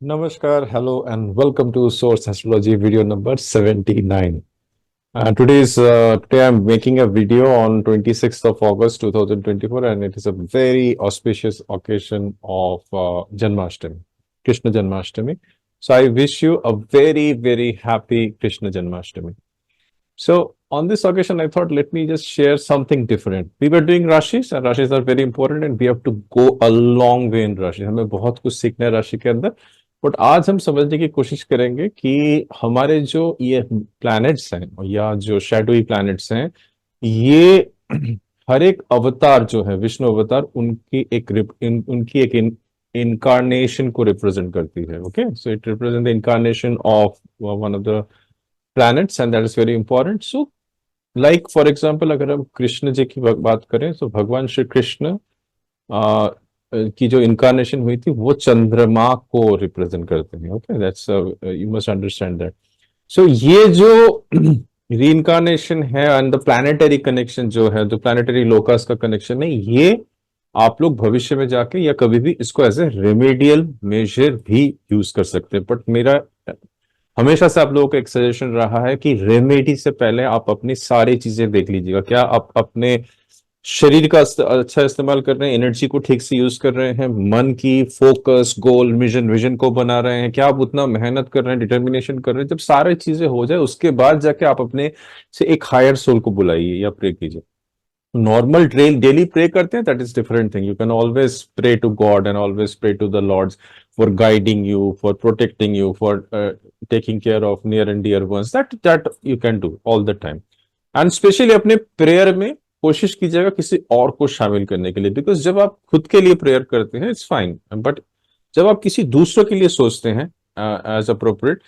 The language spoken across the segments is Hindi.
Namaskar, hello, and welcome to Source Astrology video number 79. Today I'm making a video on 26th of August 2024, and it is a very auspicious occasion of Janmashtami, Krishna Janmashtami. So I wish you a very, very happy Krishna Janmashtami. So on this occasion, I thought let me just share something different. We were doing Rashis, and Rashis are very important, and we have to go a long way in Rashi. हमें बहुत कुछ सीखना है राशि के अंदर. बट आज हम समझने की कोशिश करेंगे कि हमारे जो ये प्लैनेट्स हैं या जो शैडोई प्लैनेट्स हैं, ये हर एक अवतार जो है विष्णु अवतार उनकी एक इनकारनेशन को रिप्रेजेंट करती है. Okay, so it represent the incarnation of one of the planets and that is very important. So like for example, अगर हम कृष्ण जी की बात करें तो भगवान श्री कृष्ण की जो इनकारनेशन हुई थी वो चंद्रमा को रिप्रेजेंट करते हैं. Okay, that's you must understand that. So ये जो रीइनकारनेशन है एंड द प्लैनेटरी कनेक्शन जो है, जो प्लैनेटरी लोकस का कनेक्शन है, ये आप लोग भविष्य में जाके या कभी भी इसको एज ए रेमेडियल मेजर भी यूज कर सकते हैं. बट मेरा हमेशा से आप लोगों का एक सजेशन रहा है कि रेमेडी से पहले आप अपनी सारी चीजें देख लीजिएगा. क्या आप अपने शरीर का अच्छा इस्तेमाल कर रहे हैं, एनर्जी को ठीक से यूज कर रहे हैं, मन की फोकस, गोल, विजन को बना रहे हैं, क्या आप उतना मेहनत कर रहे हैं, डिटर्मिनेशन कर रहे हैं. जब सारी चीजें हो जाए उसके बाद जाके आप अपने से एक हायर सोल को बुलाइए या प्रे कीजिए. नॉर्मल डेली प्रे करते हैं, that is different thing. You can always pray to God and always pray to the lords for guiding you, for protecting you, for taking care of near and dear ones. That you can do all the time. And specially अपने प्रेयर में कोशिश कीजिएगा किसी और को शामिल करने के लिए, बिकॉज जब आप खुद के लिए प्रेयर करते हैं इट्स फाइन, बट जब आप किसी दूसरों के लिए सोचते हैं एज अप्रोप्रिएट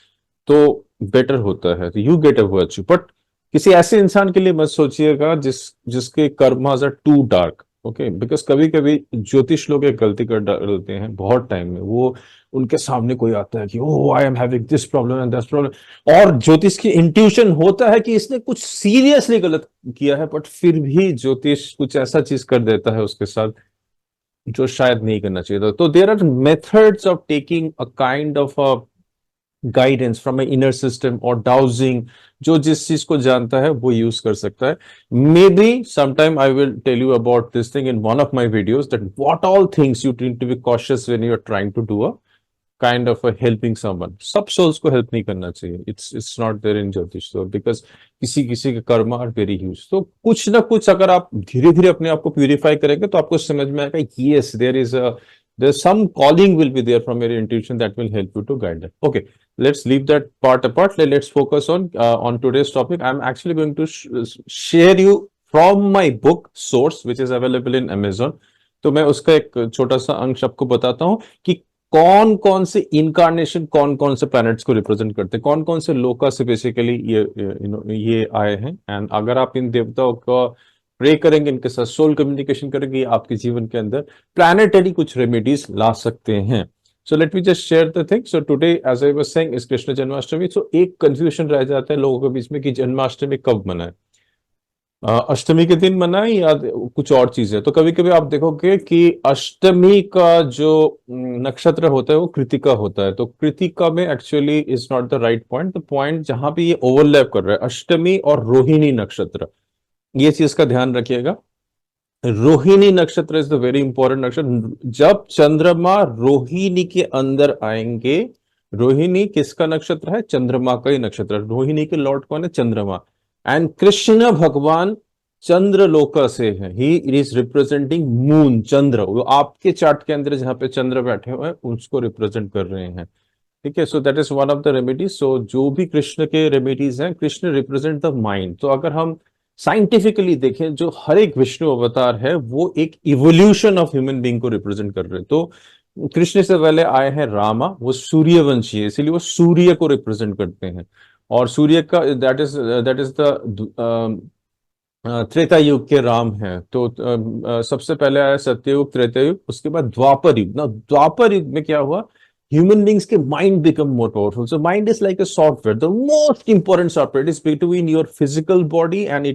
तो बेटर होता है. You get a virtue. But किसी ऐसे इंसान के लिए मत सोचिएगा जिसके karmas are too dark. Okay, because कभी कभी ज्योतिष लोग एक गलती कर डालते हैं बहुत टाइम में. वो उनके सामने कोई आता है कि oh I am having this problem and that problem, और ज्योतिष की इंट्यूशन होता है कि इसने कुछ सीरियसली गलत किया है, बट फिर भी ज्योतिष कुछ ऐसा चीज कर देता है उसके साथ जो शायद नहीं करना चाहिए था. तो there are methods of taking a kind of a guidance from inner system और डाउजिंग. जो जिस चीज को जानता है वो यूज कर सकता है. Maybe sometime I will tell you about this thing in one of my videos, that what all things you need to be cautious when you are trying to do a kind of helping someone. सब सोल्स को हेल्प नहीं करना चाहिए. इट्स नॉट देयर इन ज्योतिष, तो बिकॉज किसी किसी के कर्म आर वेरी ह्यूज. तो कुछ ना कुछ अगर आप धीरे धीरे अपने आप को प्यूरिफाई करेंगे तो आपको समझ में आएगा yes there is a there's some calling will be there from your intuition that will help you to guide that. Okay, let's leave that part apart. Let's focus on today's topic. I'm actually going to share you from my book Source, which is available in Amazon. तो मैं उसका एक छोटा सा अंश आपको बताता हूँ कि कौन कौन से इनकारनेशन कौन कौन से प्लैनेट्स को रिप्रेजेंट करते हैं, कौन कौन से लोका से बेसिकली ये आए हैं. एंड अगर आप इन देवताओं का प्रे करेंगे, इनके साथ सोल कम्युनिकेशन करेंगे, आपके जीवन के अंदर प्लैनेटरी कुछ रेमेडीज ला सकते हैं. So let me just share the thing. So today as I was saying is Krishna Janmashtami. So एक कंफ्यूजन रह जाता है लोगों के बीच में कि जन्माष्टमी कब मनाए, अष्टमी के दिन मनाए या कुछ और चीज है. तो कभी कभी आप देखोगे कि अष्टमी का जो नक्षत्र होता है वो कृतिका होता है. तो कृतिका में actually is not the right point. The point जहां पे ये ओवरलैप कर रहा है अष्टमी और रोहिणी नक्षत्र, ये चीज का ध्यान रखिएगा. रोहिणी नक्षत्र इज द वेरी इंपॉर्टेंट नक्षत्र. जब चंद्रमा रोहिणी के अंदर आएंगे, रोहिणी किसका नक्षत्र है? चंद्रमा का ही नक्षत्र. रोहिणी के लॉर्ड कौन है? चंद्रमा. एंड कृष्ण भगवान चंद्रलोका से है. ही इज रिप्रेजेंटिंग मून, चंद्र. वो आपके चार्ट के अंदर जहां पे चंद्र बैठे हुए हैं उसको रिप्रेजेंट कर रहे हैं. ठीक है, so that is one of the remedies. So जो भी कृष्ण के रेमेडीज हैं, कृष्ण रिप्रेजेंट द माइंड. तो अगर हम साइंटिफिकली देखें, जो हर एक विष्णु अवतार है वो एक इवोल्यूशन ऑफ ह्यूमन बीइंग को रिप्रेजेंट कर रहे हैं. तो कृष्ण से पहले आए हैं रामा, वो सूर्यवंशी है, इसीलिए वो सूर्य को रिप्रेजेंट करते हैं. और सूर्य का दैट इज द त्रेता युग के राम है. तो सबसे पहले आया सत्ययुग, त्रेता युग, उसके बाद द्वापर युग. ना द्वापर युग में क्या हुआ? Human beings के mind become more powerful. So mind is like a software. The most important software is between your physical body and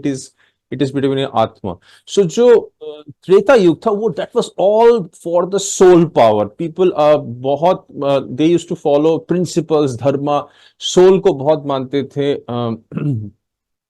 it is between your atma. So जो त्रेता युग था वो that was all for the soul power. People बहुत they used to follow principles, dharma, soul को बहुत मानते थे.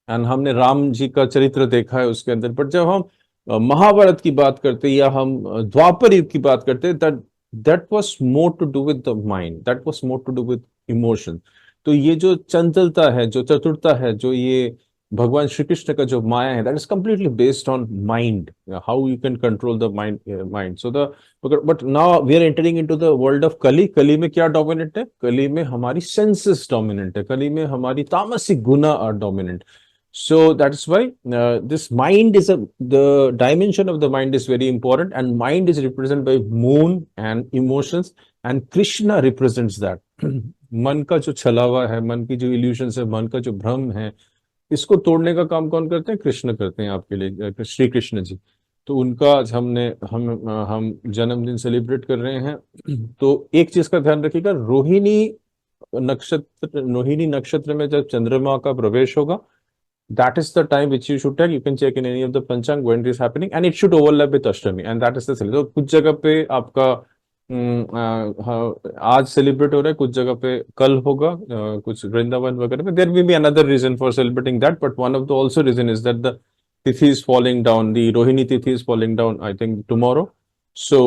एंड हमने राम जी का चरित्र देखा है उसके अंदर. बट जब हम महाभारत की बात करते हैं या हम द्वापर युग की बात करते हैं, that that was more to do with the mind, that was more to do with emotion. तो ये जो चंचलता है, जो चतुरता है, जो ये भगवान श्री कृष्ण का जो माया है, that is completely based on mind, how you can control the mind. So the but now we are entering into the world of Kali. Kali में क्या डोमिनेंट है? कली में हमारी सेंसेस डोमिनेंट है. कली में हमारी tamasic guna are dominant. So that's why this mind is the dimension of the mind is very important, and mind is represented by moon and emotions, and Krishna represents that. मन का जो छलावा है, मन की जो इल्यूशंस है, मन का जो भ्रम है, इसको तोड़ने का काम कौन करते हैं? कृष्ण करते हैं आपके लिए, श्री कृष्ण जी. तो उनका आज हम जन्मदिन सेलिब्रेट कर रहे हैं. तो एक चीज का ध्यान रखिएगा, रोहिणी नक्षत्र में जब चंद्रमा का प्रवेश होगा, that is the time which you should take. You can check in any of the panchang when it is happening, and it should overlap with Ashtami, and that is the celebrate. तो कुछ जगह पे आपका आज सेलिब्रेट हो रहा है, कुछ जगह पे कल होगा, कुछ वृंदावन वगैरह में. There will be another reason for celebrating that, but one of the also reason is that the tithi is falling down, the Rohini tithi is falling down, I think tomorrow. So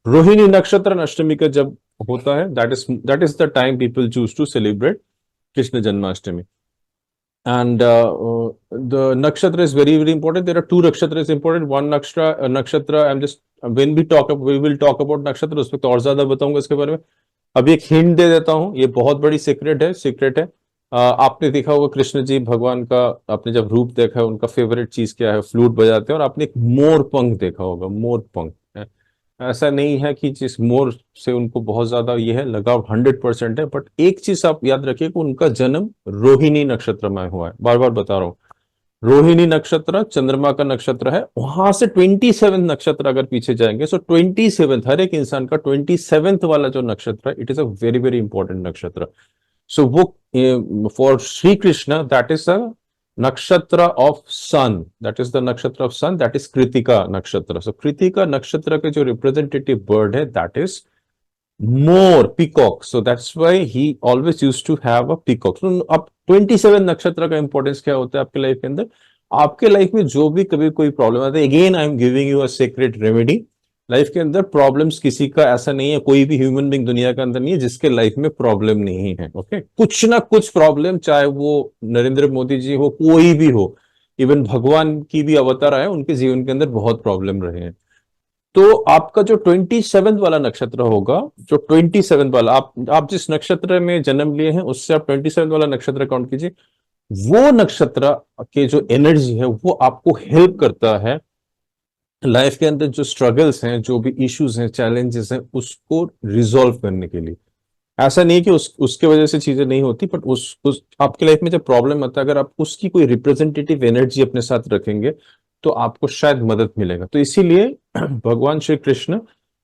Rohini नक्षत्र अष्टमी का जब होता है, that is the time people choose to celebrate Krishna Janmashtami. And the nakshatra is very, very important. There are two nakshatras important. One nakshatra, I'm just, when we will talk about nakshatra, उस वक्त और ज्यादा बताऊंगा इसके बारे में. अभी एक हिंट दे देता हूँ, ये बहुत बड़ी सीक्रेट है. आपने देखा होगा कृष्ण जी भगवान का, आपने जब रूप देखा है, उनका फेवरेट चीज क्या है? फ्लूट बजाते हैं. और आपने एक मोर पंख देखा होगा, मोर पंख. ऐसा नहीं है कि जिस मोर से उनको बहुत ज्यादा ये है लगाव, 100% है. बट एक चीज आप याद रखिए कि उनका जन्म रोहिणी नक्षत्र में हुआ है. बार बार बता रहा हूं, रोहिणी नक्षत्र चंद्रमा का नक्षत्र है. वहां से 27 नक्षत्र अगर पीछे जाएंगे, सो 27 हर एक इंसान का 27 वाला जो नक्षत्र है, it is a very, very important नक्षत्र. सो वो for Shri Krishna that is a nakshatra of sun, that is the nakshatra of sun, that is kritika nakshatra. So kritika nakshatra के जो representative bird है, that is more, peacock. So that's why he always used to have a peacock. So अब 27 नक्षत्र का इंपॉर्टेंस क्या होता है आपके लाइफ के अंदर? आपके लाइफ में जो भी कभी कोई प्रॉब्लम आता है, again I am giving you a secret remedy. Life के अंदर प्रॉब्लम्स किसी का ऐसा नहीं है, कोई भी ह्यूमन बीइंग दुनिया के अंदर नहीं है जिसके लाइफ में प्रॉब्लम नहीं है. ओके, कुछ ना कुछ प्रॉब्लम, चाहे वो नरेंद्र मोदी जी हो, कोई भी हो, इवन भगवान की भी अवतार आए, उनके जीवन के अंदर बहुत प्रॉब्लम रहे हैं. तो आपका जो 27 वाला नक्षत्र होगा, जो 27 वाला, आप जिस नक्षत्र में जन्म लिए हैं उससे आप 27 वाला नक्षत्र काउंट कीजिए. वो नक्षत्र के जो एनर्जी है वो आपको हेल्प करता है लाइफ के अंदर जो स्ट्रगल्स हैं, जो भी इश्यूज हैं, चैलेंजेस हैं, उसको रिजॉल्व करने के लिए. ऐसा नहीं है कि उसके वजह से चीजें नहीं होती, बट उस आपकी लाइफ में जब प्रॉब्लम आता है, अगर आप उसकी कोई रिप्रेजेंटेटिव एनर्जी अपने साथ रखेंगे तो आपको शायद मदद मिलेगा. तो इसीलिए भगवान श्री कृष्ण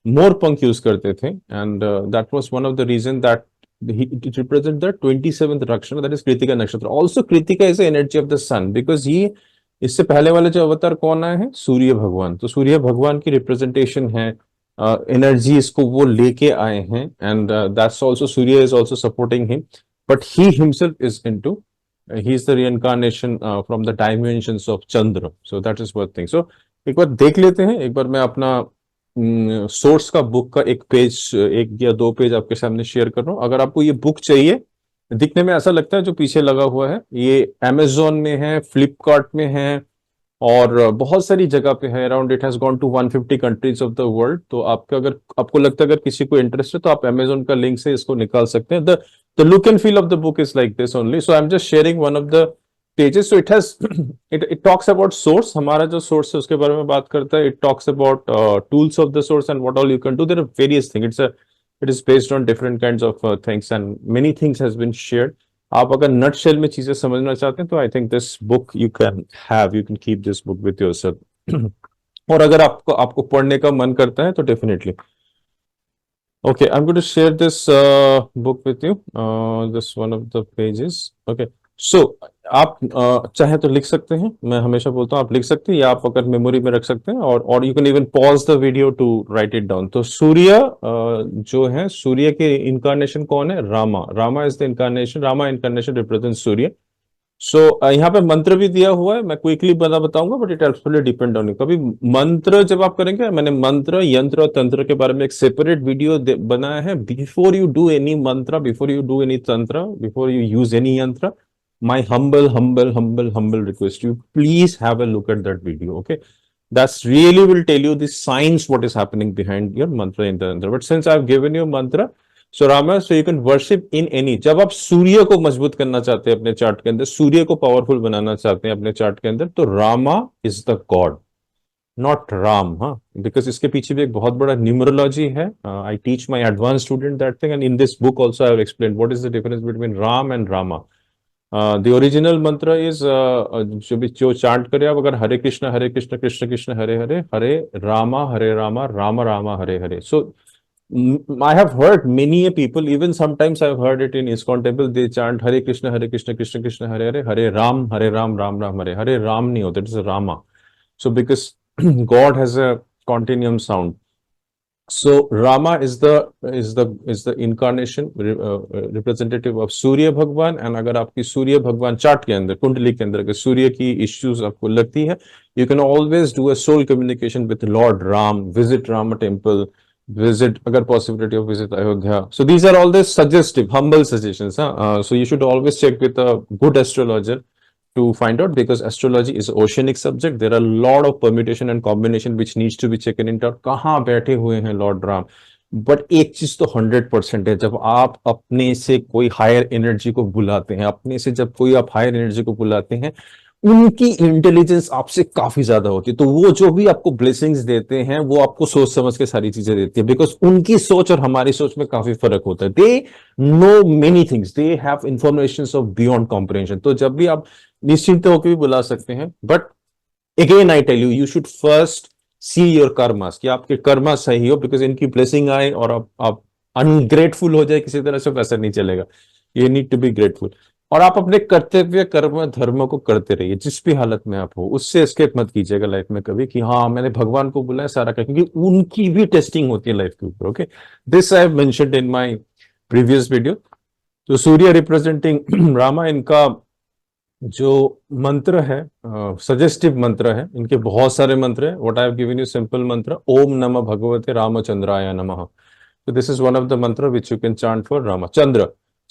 मोर पंख यूज करते थे, and that was one of the reason that it represents the 27th नक्षत्र, that is कृतिका नक्षत्र. Also Kritika is the energy of the sun, because ये इससे पहले वाले जो अवतार कौन आए हैं? सूर्य भगवान. तो सूर्य भगवान की रिप्रेजेंटेशन है, एनर्जी इसको वो लेके आए हैं, and that's also Surya is also supporting him, but he himself is into, he is the reincarnation from the dimensions of Chandra. So that is one thing. So एक बार देख लेते हैं, एक बार मैं अपना सोर्स का बुक का एक या दो पेज आपके सामने शेयर कर रहा हूं. अगर आपको ये बुक चाहिए, दिखने में ऐसा लगता है जो पीछे लगा हुआ है, ये Amazon में है, फ्लिपकार्ट में है, और बहुत सारी जगह पे है. Around it has gone to 150 countries of the world. तो आपको लगता है अगर किसी को इंटरेस्ट है तो आप Amazon का लिंक से इसको निकाल सकते हैं. The look and feel of the book is like this only. So I am just sharing one of the pages. So it talks about source. हमारा जो सोर्स है उसके बारे में बात करता है. It talks about tools of the source and what all you can do. There are various things. It is based on different kinds of things, and many things has been shared. आप अगर नट शेल में चीजें समझना चाहते हैं तो I think this book you can keep this book with yourself. और अगर आपको पढ़ने का मन करता है तो definitely. Okay, I'm going to share this book with you. This one of the pages. Okay, so आप चाहे तो लिख सकते हैं, मैं हमेशा बोलता हूँ आप लिख सकते हैं, या आप अगर मेमोरी में रख सकते हैं, और you can even pause the video to write it down. तो सूर्य जो है, सूर्य के इनकारनेशन कौन है? Rama. Rama is the incarnation, Rama incarnation represent Surya. So यहाँ पे मंत्र भी दिया हुआ है, मैं क्विकली बताऊंगा, but it absolutely depend on you. कभी मंत्र जब आप करेंगे, मैंने मंत्र, यंत्र और तंत्र के बारे में एक सेपरेट वीडियो बनाया है। बिफोर यू डू एनी मंत्र, बिफोर यू डू एनी तंत्र, बिफोर यू यूज एनी यंत्र, my humble request, you please have a look at that video, okay? That's really will tell you the science what is happening behind your mantra in the tantra. But since I've given you mantra, so Rama, so you can worship in any। जब आप सूर्य को मजबूत करना चाहते हैं अपने चार्ट के अंदर, सूर्य को पावरफुल बनाना चाहते हैं अपने चार्ट के अंदर, तो Rama is the God, not Ram. हाँ, बिकॉज इसके पीछे भी एक बहुत बड़ा न्यूमरोलॉजी है। I teach my advance student that thing, and in this book also I have explain what is the difference between Ram and Rama. The original मंत्र इज, जो चांट करे आप, अगर हरे कृष्ण कृष्ण कृष्ण हरे हरे, हरे रामा रामा रामा हरे हरे। सो I have heard many a people, even sometimes I've heard it in ISKCON temple, they chant Hare Krishna Krishna Krishna Hare Hare, हरे राम राम राम हरे हरे। राम नहीं होता, it is Rama. So because God has a continuum sound. So Rama is the incarnation representative of सूर्य भगवान। एंड अगर आपकी सूर्य भगवान चार्ट के अंदर, कुंडली के अंदर अगर सूर्य की इश्यूज आपको लगती है, you can always do a soul communication with Lord Ram, visit Ram temple, visit, agar possibility of visit Ayodhya. So these are all the suggestive, humble suggestions. So you should always check with a good astrologer to find out, because astrology is an oceanic subject. There are a lot of permutation and combination which needs to be checked into। कहाँ बैठे हुए हैं लॉर्ड राम। बट एक चीज तो 100% है, जब आप अपने से कोई हायर एनर्जी को बुलाते हैं, अपने से जब कोई आप हायर एनर्जी को बुलाते हैं, उनकी इंटेलिजेंस आपसे काफी ज्यादा होती है। तो वो जो भी आपको ब्लेसिंग्स देते हैं, वो आपको सोच समझ के सारी चीजें देती है, बिकॉज उनकी सोच और हमारी सोच में काफी फर्क होता है। They know many things, they have information of beyond comprehension. तो जब भी आप निश्चिंत होकर भी बुला सकते हैं, but again I tell you, you should first see your karmas, कि आपके कर्मा सही हो, बिकॉज इनकी ब्लेसिंग आए और आप अनग्रेटफुल हो जाए किसी तरह से, वैसा नहीं चलेगा। You need to be grateful, और आप अपने कर्तव्य कर्म धर्म को करते रहिए, जिस भी हालत में आप हो। उससे एस्केप मत कीजिएगा लाइफ में कभी, कि हाँ मैंने भगवान को बुलाया सारा कर, क्योंकि उनकी भी टेस्टिंग होती है लाइफ के ऊपर। Okay, this I have mentioned in my previous video. तो सूर्य रिप्रेजेंटिंग रामा, इनका जो मंत्र है सजेस्टिव मंत्र है, इनके बहुत सारे मंत्र है। What I have given you simple मंत्र, ओम नमः भगवते रामचंद्राय नमः। So this is one of the mantra which you can chant for Rama.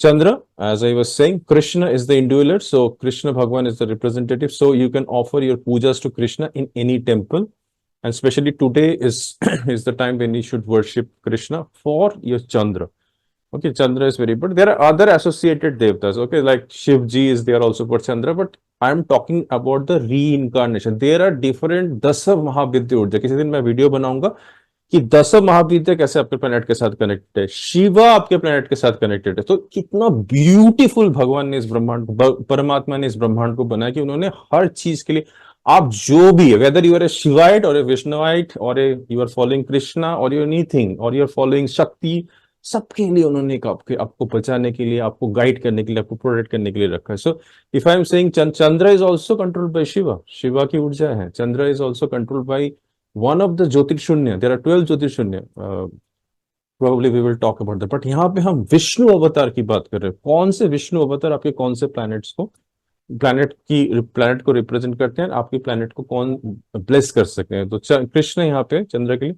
Chandra, as I was saying, Krishna is the indweller, so Krishna Bhagwan is the representative. So you can offer your pujas to Krishna in any temple, and especially today is is the time when you should worship Krishna for your Chandra. Okay, Chandra is very important. There are other associated devtas. Okay, like Shivji is there also for Chandra, but I am talking about the reincarnation. There are different दस महाविद्या ऊर्जा। किसी दिन मैं वीडियो बनाऊंगा कि 10 महाविद्या कैसे आपके प्लेनेट के साथ कनेक्टेड है, शिवा आपके प्लेनेट के साथ कनेक्टेड है। तो कितना ब्यूटीफुल भगवान ने इस ब्रह्मांड, परमात्मा ने इस ब्रह्मांड को बनाया, कि उन्होंने हर चीज के लिए, आप जो भी है, वेदर यू आर ए शिवाइट और ए विष्णुवाइट और यू आर फॉलोइंग कृष्णा और यू एनीथिंग और यू आर फॉलोइंग शक्ति, सबके लिए उन्होंने आपको बचाने के लिए, आपको गाइड करने के लिए, आपको प्रोटेक्ट करने के लिए रखा है। So if I am saying Chandra is also controlled by Shiva, Shiva की ऊर्जा है। Chandra is also controlled by one of the ज्योतिर्शून्य, there are 12 ज्योतिर्शून्य, probably we will talk about that, but यहाँ पे हम विष्णु अवतार की बात कर रहे हैं। कौन से विष्णु अवतार आपके कौन से प्लैनेट को रिप्रेजेंट करते हैं, आपके प्लैनेट को कौन ब्लेस कर सकते हैं। तो कृष्ण यहाँ पे चंद्र के लिए,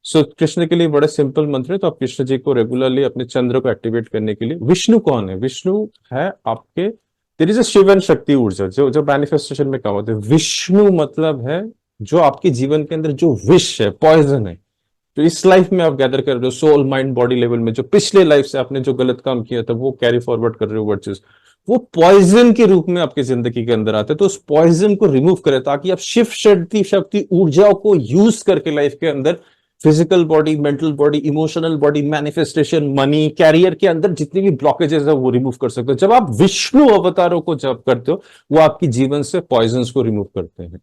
सो कृष्ण के लिए बड़े सिंपल मंत्र है। तो आप कृष्ण जी को रेगुलरली अपने चंद्र को एक्टिवेट करने के लिए, विष्णु कौन है? विष्णु है आपके, there is a Shiva and Shakti ऊर्जा जो मैनिफेस्टेशन में काम होते हैं। विष्णु मतलब है जो आपके जीवन के अंदर जो विष है, पॉइजन है, जो इस लाइफ में आप गैदर कर रहे हो, सोल माइंड बॉडी लेवल में, जो पिछले लाइफ से आपने जो गलत काम किया था वो कैरी फॉरवर्ड कर रहे हो वर्चेस, वो पॉइजन के रूप में आपकी जिंदगी के अंदर आते हैं। तो उस पॉइजन को रिमूव करें, ताकि आप शिव शक्ति ऊर्जाओं को यूज करके लाइफ के अंदर physical body, mental body, emotional body, manifestation, money, career के अंदर जितनी भी ब्लॉकेजेस है वो रिमूव कर सकते हो। जब आप विष्णु अवतारों को जप करते हो, वो आपकी जीवन से पॉइजन को रिमूव करते हैं।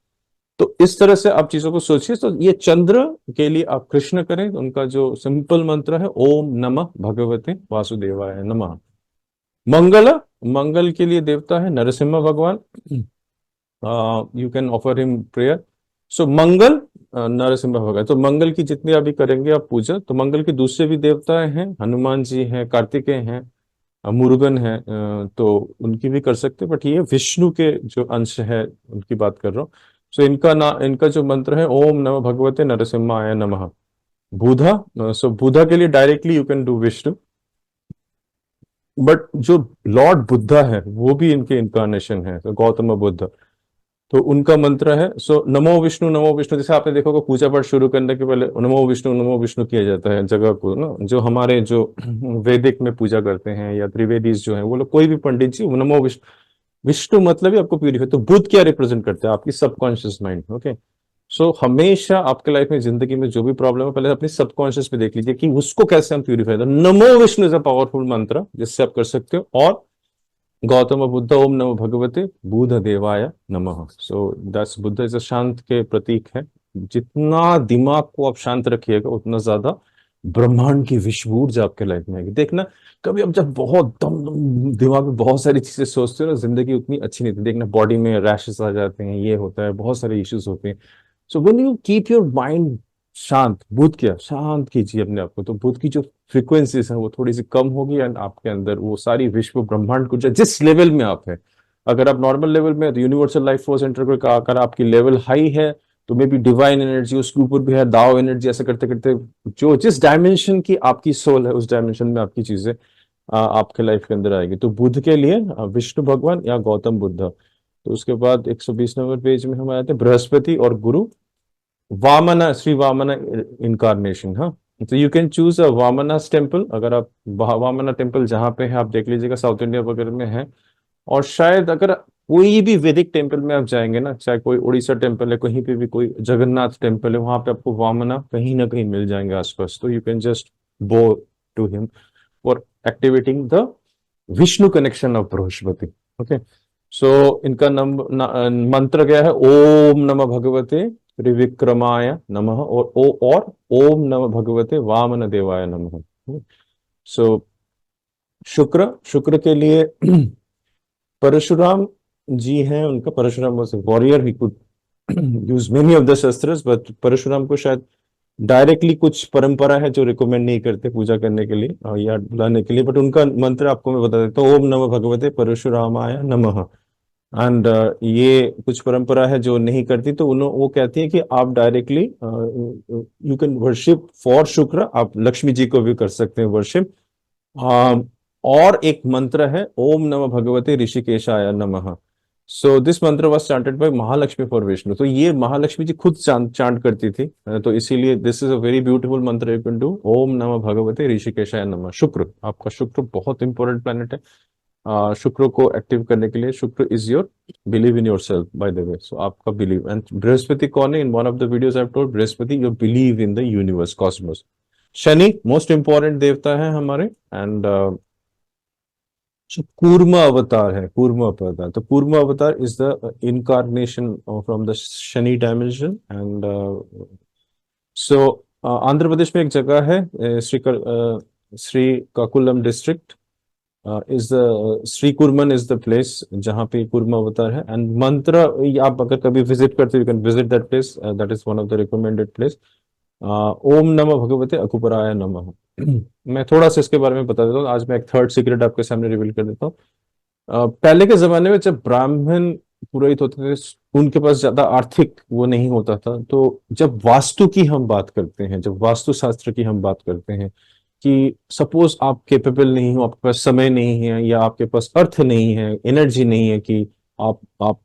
तो इस तरह से आप चीजों को सोचिए। तो ये चंद्र के लिए आप कृष्ण करें, उनका जो सिंपल मंत्र है, ओम नमः भगवते वासुदेवाय नमः। मंगल मंगल के लिए देवता है नरसिम्हा भगवान। You can offer him prayer. So Mangal, Narasimha भगवान, तो मंगल की जितनी अभी करेंगे आप पूजा, तो मंगल के दूसरे भी देवता हैं, हनुमान जी हैं, कार्तिकेय हैं, मुरुगन है, तो उनकी भी कर सकते हैं, बट ये विष्णु के जो अंश है उनकी बात कर रहा हूँ। सो इनका जो मंत्र है, ओम नमः भगवते नरसिम्हाय नमः। बुधा, सो बुधा के लिए directly you can do Vishnu, but जो लॉर्ड बुद्धा है वो भी इनके इनकारनेशन है, तो गौतम बुद्ध, तो उनका मंत्र है सो नमो विष्णु नमो विष्णु। जैसे आपने देखा होगा पूजा पाठ शुरू करने के पहले नमो विष्णु किया जाता है जगह को ना, जो हमारे जो वैदिक में पूजा करते हैं या त्रिवेदीज जो है वो लोग, कोई भी पंडित जी, वो नमो विष्णु, विष्णु मतलब ही आपको प्यूरिफाई। तो बुद्ध क्या रिप्रेजेंट करते हैं? आपकी सबकॉन्शियस माइंड। ओके, सो हमेशा आपके लाइफ में, जिंदगी में जो भी प्रॉब्लम है, पहले अपनी सबकॉन्शियस में देख लीजिए कि उसको कैसे हम purify. NaMo Vishnu is a powerful मंत्र जिससे आप कर सकते हो। और गौतम बुद्ध, ओम नमो भगवते बुध देवाय नमः। सो दस, बुद्ध इज शांत के प्रतीक है। जितना दिमाग को आप शांत रखिएगा उतना ज्यादा ब्रह्मांड की विश्व ऊर्जा आपके लाइफ में आएगी। देखना, कभी आप जब बहुत दिमाग में बहुत सारी चीजें सोचते हो ना, जिंदगी उतनी अच्छी नहीं थी। देखना बॉडी में रैशेस आ जाते हैं, ये होता है, बहुत सारे इश्यूज होते हैं। So when you keep your mind शांत, बुध क्या, शांत कीजिए अपने आप को, तो बुध की जो फ्रीक्वेंसीज है वो थोड़ी सी कम होगी, एंड आपके अंदर वो सारी विश्व ब्रह्मांड को, जिस लेवल में आप है, अगर आप नॉर्मल लेवल में, तो यूनिवर्सल लाइफ फोर्स सेंटर का अगर आपकी लेवल हाई है, तो मे बी डिवाइन एनर्जी उसके ऊपर भी है, दाओ एनर्जी, ऐसे करते करते जो जिस डायमेंशन की आपकी सोल है उस डायमेंशन में आपकी चीजें आपके लाइफ के अंदर आएगी। तो बुध के लिए विष्णु भगवान या गौतम बुद्ध। तो उसके बाद 120 नंबर पेज में हम आए थे बृहस्पति और गुरु, वामना, श्री वामना इनकारनेशन। हाँ, तो you can choose a Vamana temple. अगर आप वामना टेम्पल जहाँ पे है आप देख लीजिएगा, साउथ इंडिया वगैरह में है। और शायद अगर कोई भी वैदिक टेम्पल में आप जाएंगे ना, चाहे कोई उड़ीसा टेम्पल है, कहीं पे भी कोई जगन्नाथ टेम्पल है, वहां पे आपको वामना कहीं ना कहीं मिल जाएंगे आसपास। तो you can just go to him for activating the Vishnu connection of Brihaspati. Okay, so इनका मंत्र क्या है? ओम नमः भगवते त्रिविक्रमाय नमः, और ओम नमः भगवते वामन देवाय नमः। सो शुक्र, शुक्र के लिए परशुराम जी हैं, उनका, Parashuram was a warrior, he could use many of the shastras, but Parashuram को शायद डायरेक्टली कुछ परंपरा है जो रिकमेंड नहीं करते पूजा करने के लिए या बुलाने के लिए, बट उनका मंत्र आपको मैं बता देता हूँ, ओम नमः भगवते परशुरामाय नमः। एंड ये कुछ परंपरा है जो नहीं करती, तो वो कहती है कि आप directly you can worship for शुक्र, आप लक्ष्मी जी को भी कर सकते हैं वर्शिप। और एक मंत्र है ओम नमः भगवते ऋषिकेशाय नमः। So this mantra was chanted by Mahalakshmi for Vishnu. तो ये महालक्ष्मी जी खुद चांट करती थी, तो इसीलिए this is a very beautiful मंत्र यू कैन डू, ओम नमः भगवते ऋषिकेशाय नमः। शुक्र, आपका शुक्र बहुत इंपॉर्टेंट प्लैनेट है। शुक्र को एक्टिव करने के लिए, Shukra is your believe in your self by the way, so आपका बिलीव। एंड बृहस्पति कौन है? In one of the videos I have told, Brihaspati your believe in the universe, cosmos. Shani most important देवता है हमारे। एंड जो कूर्मा अवतार है, कूर्मा अवतार, तो कूर्मा अवतार is the incarnation from the Shani dimension. And so Andhra Pradesh में एक जगह है, Srikakulam district is the, Srikurmam is the place जहाँ पे कुर्मा अवतार है। एंड मंत्र, आप अगर कभी विजिट करते हो, you can visit that place, that is one of the recommended place. ओम नमः भगवते अकुपराय नमः। मैं थोड़ा सा इसके बारे में बता देता हूँ, आज मैं एक थर्ड सीक्रेट आपके सामने रिवील कर देता हूँ। पहले के जमाने में जब ब्राह्मण पुरोहित होते थे, उनके पास ज्यादा आर्थिक वो नहीं होता था, तो जब वास्तु की हम बात करते हैं, जब वास्तु शास्त्र की हम बात करते हैं, कि सपोज आप केपेबल नहीं हो, आपके पास समय नहीं है, या आपके पास अर्थ नहीं है, एनर्जी नहीं है कि आप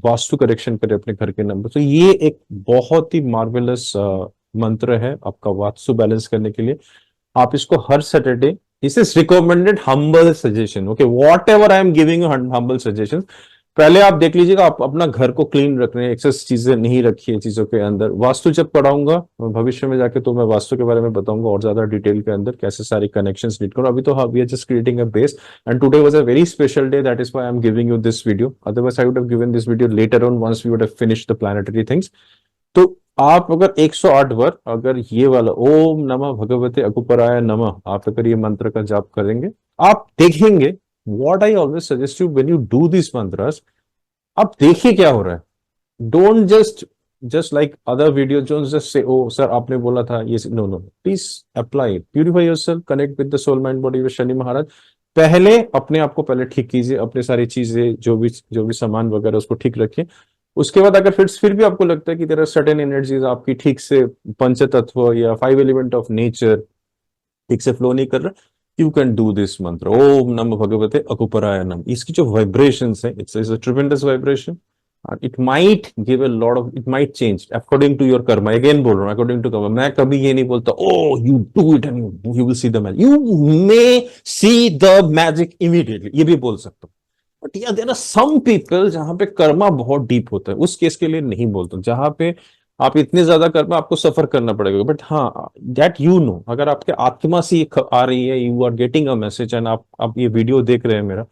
वास्तु करेक्शन करें अपने घर के नंबर, तो ये एक बहुत ही मार्वेलस मंत्र है आपका वास्तु बैलेंस करने के लिए। आप इसको हर Saturday, this is recommended humble suggestion, okay, whatever I am giving you humble suggestion, पहले आप देख लीजिएगा, आप अपना घर को क्लीन रख रहे हैं, एक्सेस चीजें नहीं रखी है चीजों के अंदर। वास्तु जब पढ़ाऊंगा भविष्य में जाके, तो मैं वास्तु के बारे में बताऊंगा और ज्यादा डिटेल के अंदर, कैसे सारी कनेक्शंस रीड करूं। अभी तो we are just creating a base, and today was a very special day, that is why I am giving you this video. Otherwise I would have given this video later on, once we would have finished the planetary things. तो आप अगर 108 बार अगर ये वाला ओम नमः भगवते अकुपराय नमः, आप अगर ये मंत्र का जाप करेंगे, आप देखेंगे what I always suggest you when you do this mantras, आप देखिए क्या हो रहा है। Don't just like other video जो जस्ट से ओ सर आपने बोला था ये, no no, please apply, purify yourself, connect with the soul mind body with Shani Maharaj. पहले अपने आप को पहले ठीक कीजिए, अपने सारी चीजें जो भी सामान वगैरह उसको ठीक रखिए। उसके बाद अगर फिर भी आपको लगता है कि देयर आर सर्टेन एनर्जीज आपकी ठीक से पंच तत्व या 5 एलिमेंट ऑफ नेचर ठीक से फ्लो नहीं कर रहा, यू कैन डू दिस मंत्र ओम नमः भगवते अकुपराय नम। इसकी जो वाइब्रेशंस है, it's a tremendous vibration, it might give a lot of, it might change according to your karma. Again बोल रहा हूँ अकॉर्डिंग टू कर्मा, मैं कभी ये नहीं बोलता oh you do it and you will see the magic, you may see the magic immediately, ये भी बोल सकता हूँ। बट या देयर आर सम पीपल जहां पे कर्मा बहुत डीप होता है, उस केस के लिए नहीं बोलता, जहां पे आप इतने ज्यादा कर्मा आपको सफर करना पड़ेगा। बट हाँ, दैट यू नो, अगर आपके आत्मा से ये आ रही है, you are getting a message and आप ये वीडियो देख रहे हैं मेरा,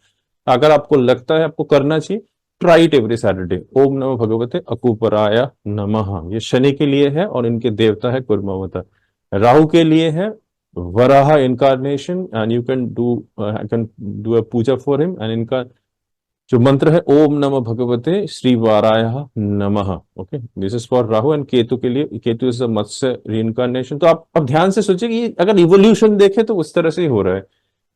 अगर आपको लगता है आपको करना चाहिए, ट्राई इट एवरी सैटरडे। ओम नमः भगवते अकुपराय नमः, ये शनि के लिए है और इनके देवता है कुर्मावता। राहु के लिए है Varaha incarnation, and you can do, I can do a puja for him. And इनका जो मंत्र है ओम नमः भगवते श्री वाराय नमः। Okay, this is for Rahu. And Ketu के लिए, Ketu is the Matsya reincarnation. तो आप अब ध्यान से सोचिए कि अगर इवोल्यूशन देखे तो उस तरह से ही हो रहा है।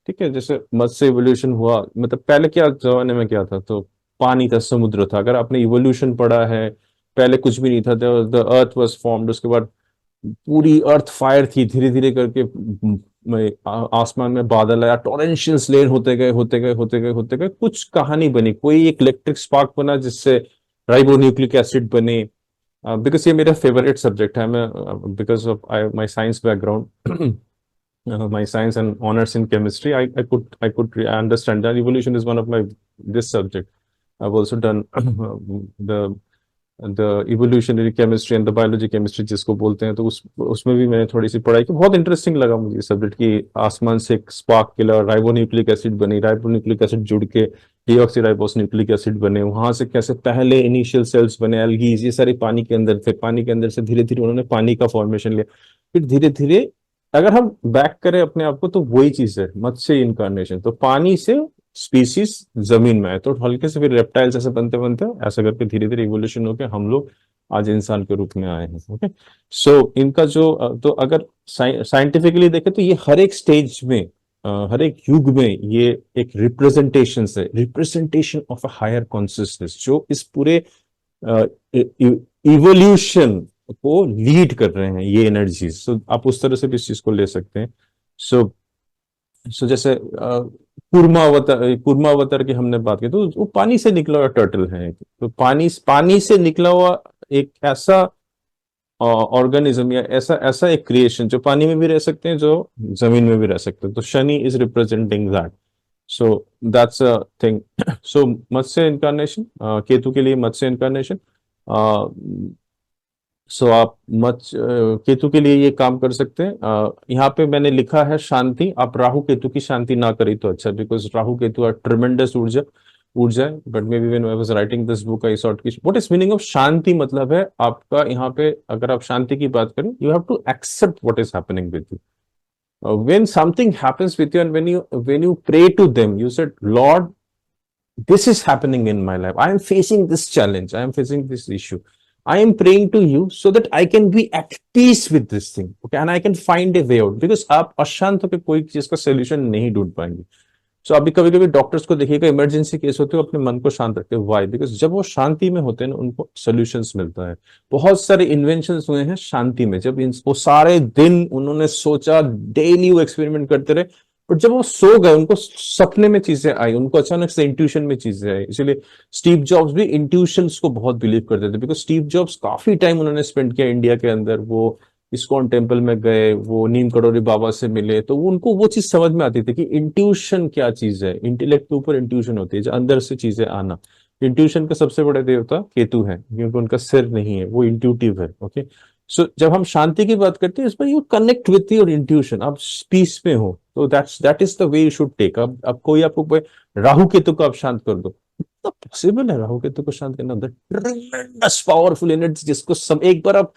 ठीक है, जैसे मत्स्य इवोल्यूशन हुआ, मतलब पहले क्या जमाने में क्या था, तो पानी था, समुद्र था। अगर आपने इवोल्यूशन पढ़ा है, पहले कुछ भी नहीं था, द अर्थ वाज फॉर्म्ड, उसके बाद पूरी अर्थ फायर थी, धीरे धीरे करके आसमान में बादल आया, टॉरेंशियल रेन होते गए होते गए होते गए होते गए, कुछ कहानी बनी, कोई एक इलेक्ट्रिक स्पार्क बना जिससे राइबोन्यूक्लिक एसिड बने। बिकॉज ये मेरा फेवरेट सब्जेक्ट है, मैं because of my science background, my science and honors in chemistry, I could understand that evolution is one of my this subject. I've also done the evolutionary chemistry and the biology chemistry जिसको बोलते हैं, तो उसमें भी मैंने थोड़ी सी पढ़ाई की। बहुत इंटरेस्टिंग लगा मुझे सब्जेक्ट की, आसमान से एक स्पार्क किला, राइबोन्यूक्लिक एसिड बनी, राइबोन्यूक्लिक एसिड जुड़ के डीऑक्सीराइबोस न्यूक्लिक एसिड बने, वहां से कैसे पहले इनिशियल सेल्स बने, एल्गीज, ये सारे पानी के अंदर थे, पानी के अंदर से धीरे धीरे उन्होंने पानी का फॉर्मेशन लिया, फिर धीरे धीरे अगर हम बैक करें अपने आप को तो वही चीज है मत्स्य इनकारनेशन। तो पानी से स्पीसीज जमीन में है, तो हल्के से फिर रेप्टाइल्स ऐसे बनते बनते ऐसा करके धीरे धीरे इवोल्यूशन होकर हम लोग आज इंसान के रूप में आए हैं। ओके, सो इनका जो तो अगर साइंटिफिकली देखें तो ये हर एक स्टेज में, हर एक युग में ये एक रिप्रेजेंटेशन है, representation of a higher consciousness, जो इस पूरे इवोल्यूशन को लीड कर रहे हैं, ये एनर्जीज। सो आप उस तरह से भी इस चीज को ले सकते हैं। सो जैसे कुर्मावतार की हमने बात की, तो वो पानी से निकला हुआ टर्टल है। तो पानी से निकला हुआ एक ऐसा ऑर्गेनिज्म या ऐसा ऐसा एक क्रिएशन जो पानी में भी रह सकते हैं, जो जमीन में भी रह सकते हैं। तो Shani is representing that, so that's a thing. So Matsya incarnation, Ketu के लिए मत्स्य इनकारनेशन। सो आप केतु के लिए ये काम कर सकते हैं। यहाँ पे मैंने लिखा है शांति, आप राहु केतु की शांति ना करें तो अच्छा, because Rahu Ketu are tremendous ऊर्जा ऊर्जा है। But maybe when I was writing this book I sought की what is meaning of shanti, मतलब है आपका यहाँ पे अगर आप शांति की बात करें, you have to accept what is happening with you. when something happens with you and when you pray to them, you said Lord, this is happening in my life, I am facing this challenge, I am facing this issue, I am praying to you so that I can be at peace with this thing, okay, and I can find a way out, because आप अशांत होकर कोई चीज का सोल्यूशन नहीं ढूंढ पाएंगे। सो अभी कभी कभी डॉक्टर्स को देखिएगा, इमरजेंसी केस होते हैं, अपने मन को शांत रखते हैं। वाई? बिकॉज जब वो शांति में होते हैं ना, उनको सोल्यूशंस मिलता है। बहुत सारे इन्वेंशंस हुए हैं शांति में, जब वो सारे दिन उन्होंने सोचा, डेली वो एक्सपेरिमेंट करते रहे, बट जब वो सो गए, उनको सपने में चीजें आई, उनको अचानक से इंट्यूशन में चीजें आई। इसीलिए स्टीव जॉब्स भी इंट्यूशंस को बहुत बिलीव करते थे, बिकॉज स्टीव जॉब्स काफी टाइम उन्होंने स्पेंड किया इंडिया के अंदर। वो इस्कॉन टेम्पल में गए, वो नीम कटोरी बाबा से मिले, तो उनको वो चीज समझ में आती थी कि इंट्यूशन क्या चीज है। इंटेलेक्ट के ऊपर इंट्यूशन होती है, जो अंदर से चीजें आना। इंट्यूशन का सबसे बड़ा देवता केतु है, क्योंकि उनका सिर नहीं है, वो इंट्यूटिव है। ओके, सो जब हम शांति की बात करते हैं, इसमें you connect with your intuition, आप पीस में हो, तो that is the way you should take. अब कोई आपको राहु केतु को आप शांत कर दो, तो पॉसिबल है राहु केतु को शांत करना? ट्रेमेंडस पावरफुल एनर्जी, जिसको सब एक बार आप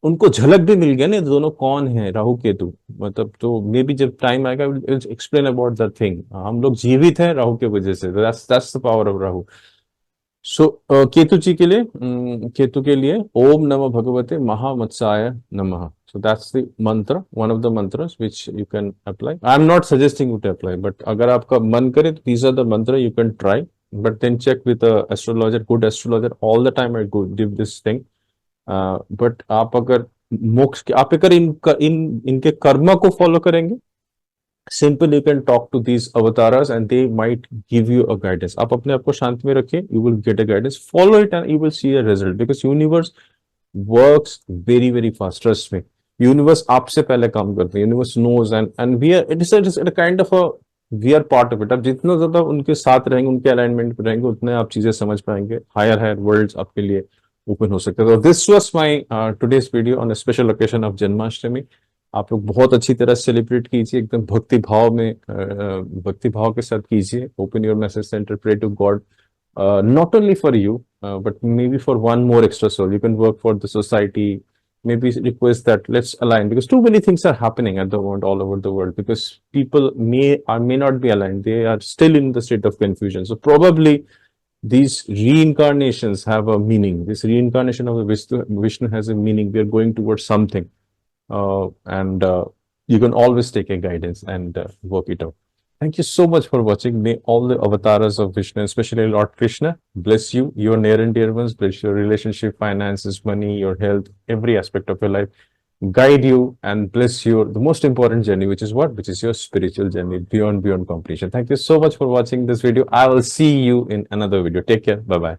उनको झलक भी मिल गया ना, दोनों कौन है राहु केतु, मतलब तो मे बी जब टाइम आएगा एक्सप्लेन अबाउट दैट थिंग। हम लोग जीवित हैं राहु के वजह से, that's the power of Rahu. So Ketu ji के लिए, केतु के लिए ओम नमः भगवते महामत्स्याय नमः। So that's the mantra, one of the mantras which you can apply. I'm not suggesting you to apply, but अगर आपका मन करे तो these are the mantra you can try. But then check with a astrologer, good astrologer. All the time I go give this thing. But आप अगर मोक्ष के, आप अगर इनके कर्म को फॉलो करेंगे, simple you can talk to these avatars and they might give you a guidance. आप अपने आप को शांति में रखिए, you will get a guidance, follow it and you will see a result, because universe works very very fast, trust में। यूनिवर्स आपसे पहले काम करते हैं, universe knows and we are, it is a kind of a, we are part of it. आप जितना ज्यादा उनके साथ रहेंगे, उनके अलाइनमेंट में रहेंगे, उतने आप चीजें समझ पाएंगे, हायर हायर वर्ल्ड्स आपके लिए ओपन हो सकते हैं। तो this was my today's video on a special occasion of Janmashtami. आप लोग बहुत अच्छी तरह सेलिब्रेट कीजिए, एकदम भक्ति भाव में, भक्ति भाव के साथ कीजिए। Open your message centre, pray to God, not only for you, but maybe for one more extra soul. You can work for the society. Maybe request that let's align, because too many things are happening at the moment all over the world. Because people may not be aligned; they are still in the state of confusion. So probably these reincarnations have a meaning. This reincarnation of the Vishnu has a meaning. We are going towards something, and you can always take a guidance and work it out. Thank you so much for watching. May all the avatars of Vishnu, especially Lord Krishna, bless you, your near and dear ones, bless your relationship, finances, money, your health, every aspect of your life, guide you and bless your the most important journey, which is what? Which is your spiritual journey beyond completion. Thank you so much for watching this video. I will see you in another video. Take care. Bye bye.